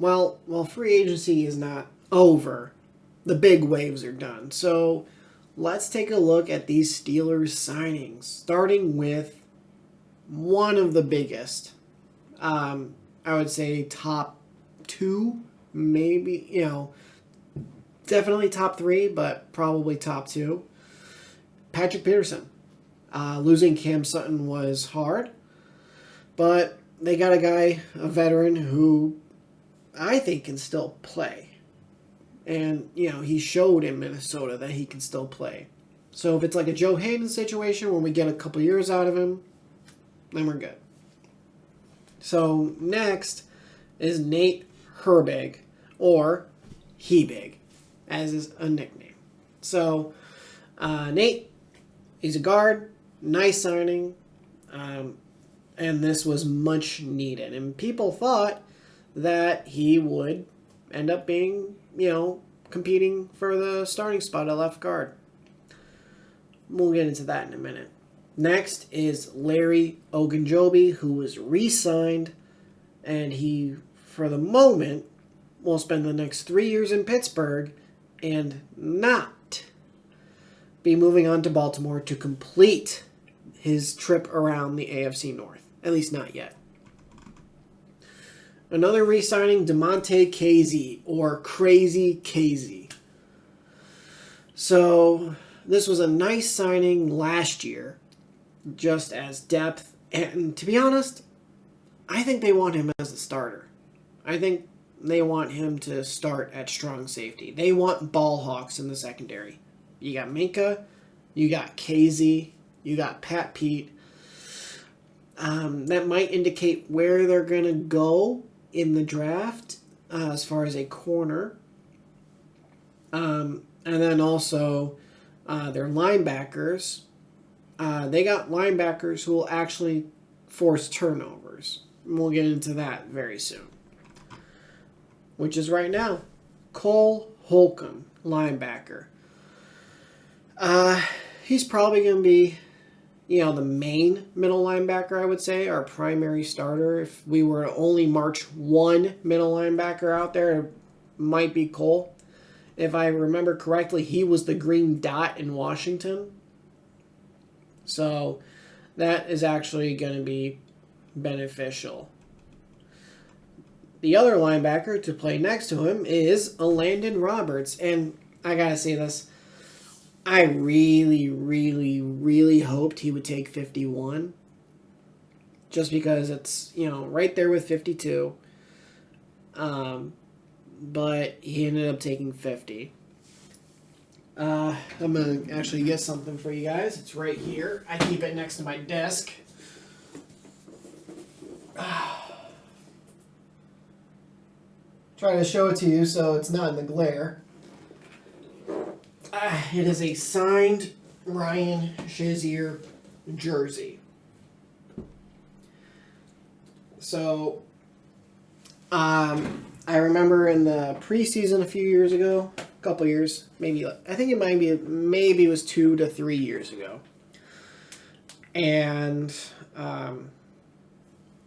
Well, free agency is not over. The big waves are done. So let's take a look at these Steelers signings, starting with one of the biggest. I would say top two, maybe, definitely top three, but probably top two. Patrick Peterson. Losing Cam Sutton was hard, but they got a guy, a veteran, who I think can still play. And, he showed in Minnesota that he can still play. So if it's like a Joe Hayden situation where we get a couple years out of him, then we're good. So next is Nate Herbig, or Hebig, as is a nickname. So Nate, he's a guard, nice signing, and this was much needed. And people thought that he would end up being, competing for the starting spot at left guard. We'll get into that in a minute. Next is Larry Ogunjobi, who was re-signed, and he, for the moment, will spend the next 3 years in Pittsburgh and not be moving on to Baltimore to complete his trip around the AFC North. At least not yet. Another re-signing, DeMonte Casey, or Crazy Casey. So this was a nice signing last year, just as depth. And to be honest, I think they want him as a starter. I think they want him to start at strong safety. They want ball hawks in the secondary. You got Minka, you got Casey, you got Pat Pete. That might indicate where they're going to go in the draft as far as a corner. And then also their linebackers. They got linebackers who will actually force turnovers. We'll get into that very soon. Which is right now, Cole Holcomb, linebacker. He's probably going to be, the main middle linebacker, I would say, our primary starter. If we were to only march one middle linebacker out there, it might be Cole. If I remember correctly, he was the green dot in Washington. So that is actually going to be beneficial. The other linebacker to play next to him is Landon Roberts. And I got to say this. I really, really, really hoped he would take 51. Just because it's, right there with 52. But he ended up taking 50. I'm going to actually get something for you guys. It's right here. I keep it next to my desk. Trying to show it to you so it's not in the glare. It is a signed Ryan Shazier jersey. So, I remember in the preseason a few years ago, a couple years, maybe, I think maybe it was 2 to 3 years ago. And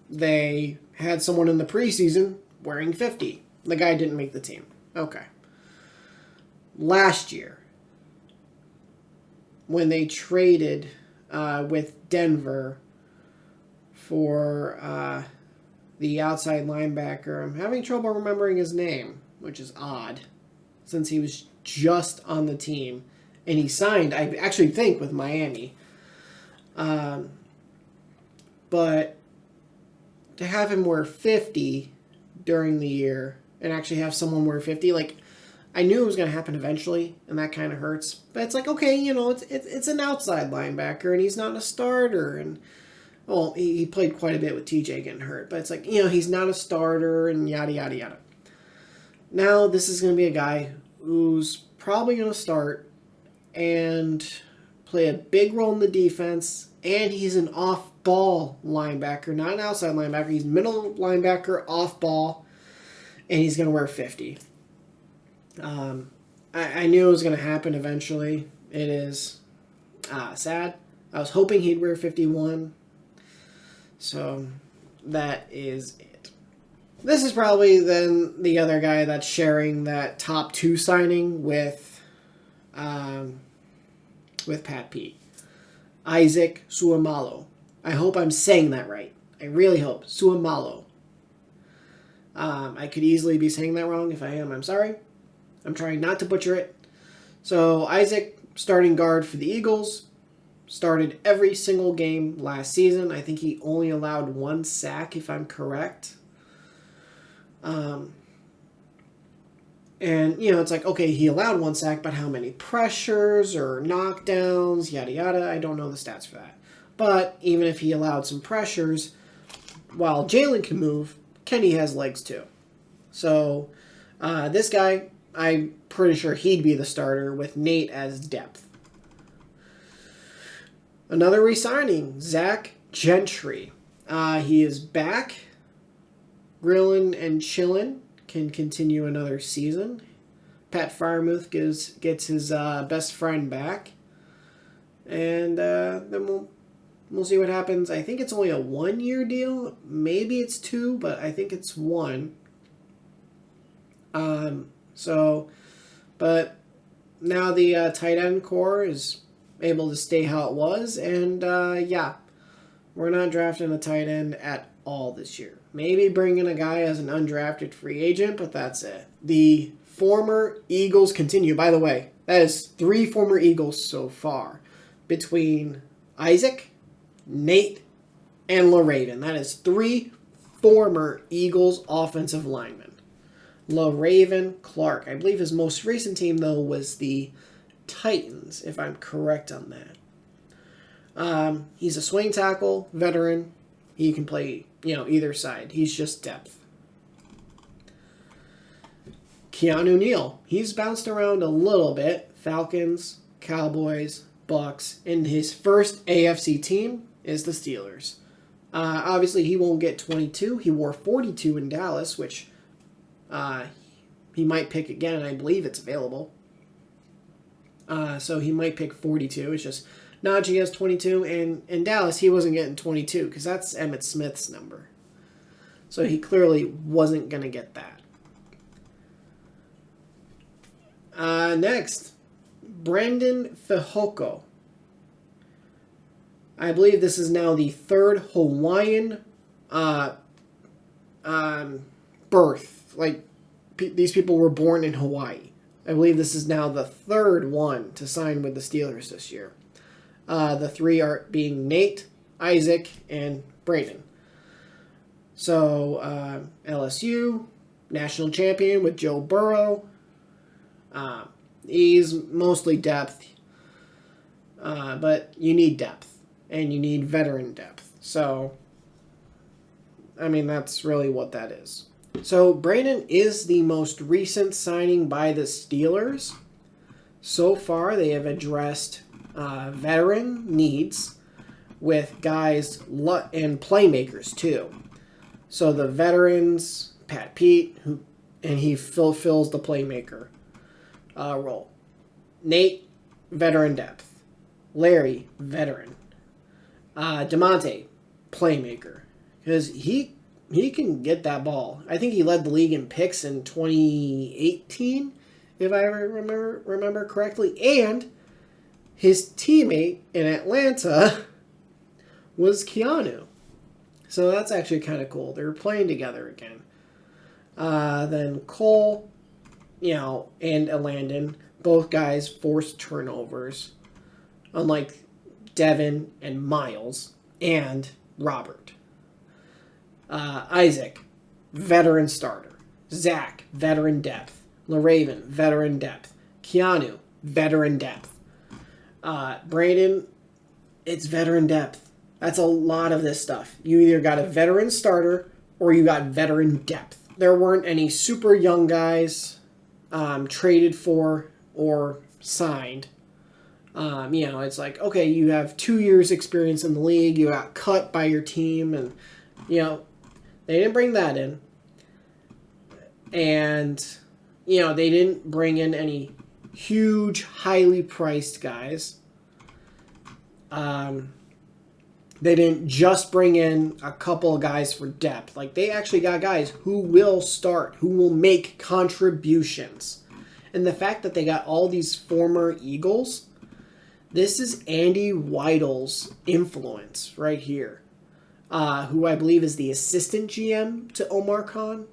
they had someone in the preseason wearing 50. The guy didn't make the team. Okay. Last year, when they traded with Denver for the outside linebacker, I'm having trouble remembering his name, which is odd, since he was just on the team. And he signed, I actually think, with Miami. But to have him wear 50 during the year and actually have someone wear 50, I knew it was going to happen eventually, and that kind of hurts. But it's okay, it's an outside linebacker, and he's not a starter. And, he played quite a bit with TJ getting hurt. But it's he's not a starter, and yada, yada, yada. Now, this is going to be a guy who's probably going to start and play a big role in the defense, and he's an off-ball linebacker, not an outside linebacker. He's middle linebacker, off-ball, and he's going to wear 50. I knew it was going to happen eventually. It is sad. I was hoping he'd wear 51. So that is it. This is probably then the other guy that's sharing that top 2 signing um, with Pat Pete. Isaac Suomalo. I hope I'm saying that right. I really hope. Suomalo. I could easily be saying that wrong. If I am, I'm sorry. I'm trying not to butcher it. So Isaac, starting guard for the Eagles, started every single game last season. I think he only allowed 1 sack, if I'm correct. And, it's like, okay, he allowed 1 sack, but how many pressures or knockdowns, yada yada. I don't know the stats for that. But even if he allowed some pressures, while Jalen can move, Kenny has legs too. So this guy, I'm pretty sure he'd be the starter with Nate as depth. Another re-signing, Zach Gentry. He is back. Grillin' and chillin', can continue another season. Pat Freiermuth gets his best friend back. And then we'll see what happens. I think it's only a 1-year deal. Maybe it's 2, but I think it's 1. But now the tight end core is able to stay how it was. And we're not drafting a tight end at all this year. Maybe bringing a guy as an undrafted free agent, but that's it. The former Eagles continue. By the way, that is 3 former Eagles so far. Between Isaac, Nate, and LaRaven. That is 3 former Eagles offensive linemen. LaRaven Clark. I believe his most recent team, though, was the Titans, if I'm correct on that. He's a swing tackle, veteran. He can play, either side. He's just depth. Keanu Neal. He's bounced around a little bit. Falcons, Cowboys, Bucks. And his first AFC team is the Steelers. Obviously, he won't get 22. He wore 42 in Dallas, which he might pick again. I believe it's available. So he might pick 42. It's just Najee has 22, and in Dallas he wasn't getting 22 because that's Emmitt Smith's number. So he clearly wasn't going to get that. Next, Brandon Fehoko. I believe this is now the 3rd Hawaiian birth. Like, these people were born in Hawaii. I believe this is now the 3rd one to sign with the Steelers this year. The 3 are being Nate, Isaac, and Braden. So, LSU, national champion with Joe Burrow. He's mostly depth. But you need depth. And you need veteran depth. So, that's really what that is. So, Braden is the most recent signing by the Steelers. So far, they have addressed veteran needs with guys and playmakers too. So the veterans, Pat Pete, he fills the playmaker role. Nate, veteran depth. Larry, veteran. DeMonte, playmaker, because he can get that ball. I think he led the league in picks in 2018, if I remember correctly, and his teammate in Atlanta was Keanu. So that's actually kind of cool. They're playing together again. Then Cole, and Landon, both guys forced turnovers. Unlike Devin and Miles and Robert. Isaac, veteran starter. Zach, veteran depth. LaRaven, veteran depth. Keanu, veteran depth. Brandon, it's veteran depth. That's a lot of this stuff. You either got a veteran starter or you got veteran depth. There weren't any super young guys traded for or signed. It's like, okay, you have 2 years experience in the league. You got cut by your team, and, they didn't bring that in. And, they didn't bring in any huge, highly priced guys. They didn't just bring in a couple of guys for depth. Like, they actually got guys who will start, who will make contributions. And the fact that they got all these former Eagles, this is Andy Weidl's influence right here, who I believe is the assistant GM to Omar Khan.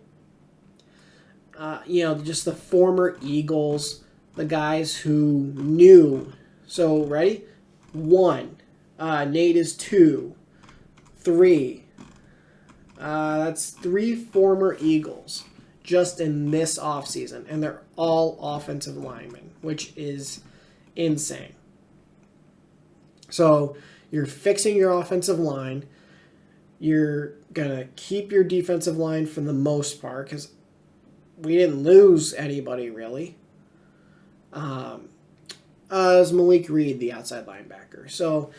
Just the former Eagles, the guys who knew. So, ready? 1. Nate is 2. 3. That's 3 former Eagles just in this offseason. And they're all offensive linemen, which is insane. So you're fixing your offensive line. You're going to keep your defensive line for the most part because we didn't lose anybody really. It was Malik Reed, the outside linebacker. So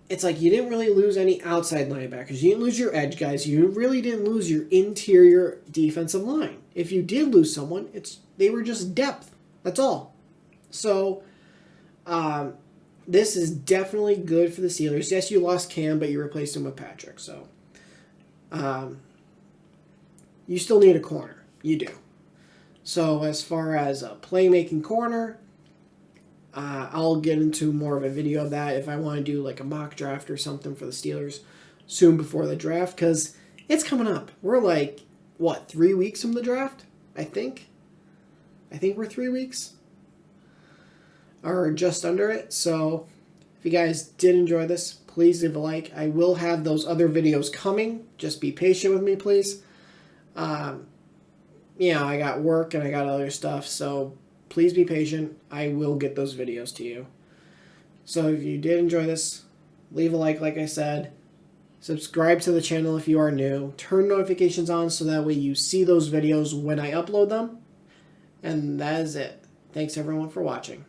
it's like you didn't really lose any outside linebackers. You didn't lose your edge guys. You really didn't lose your interior defensive line. If you did lose someone, they were just depth. That's all. So this is definitely good for the Steelers. Yes, you lost Cam, but you replaced him with Patrick. So you still need a corner. You do. So as far as a playmaking corner, I'll get into more of a video of that if I want to do like a mock draft or something for the Steelers soon before the draft, because it's coming up. We're like, 3 weeks from the draft? I think we're 3 weeks. Or just under it. So if you guys did enjoy this, please leave a like. I will have those other videos coming. Just be patient with me, please. I got work and I got other stuff, so please be patient. I will get those videos to you. So if you did enjoy this, leave a like I said. Subscribe to the channel if you are new. Turn notifications on so that way you see those videos when I upload them. And that is it. Thanks everyone for watching.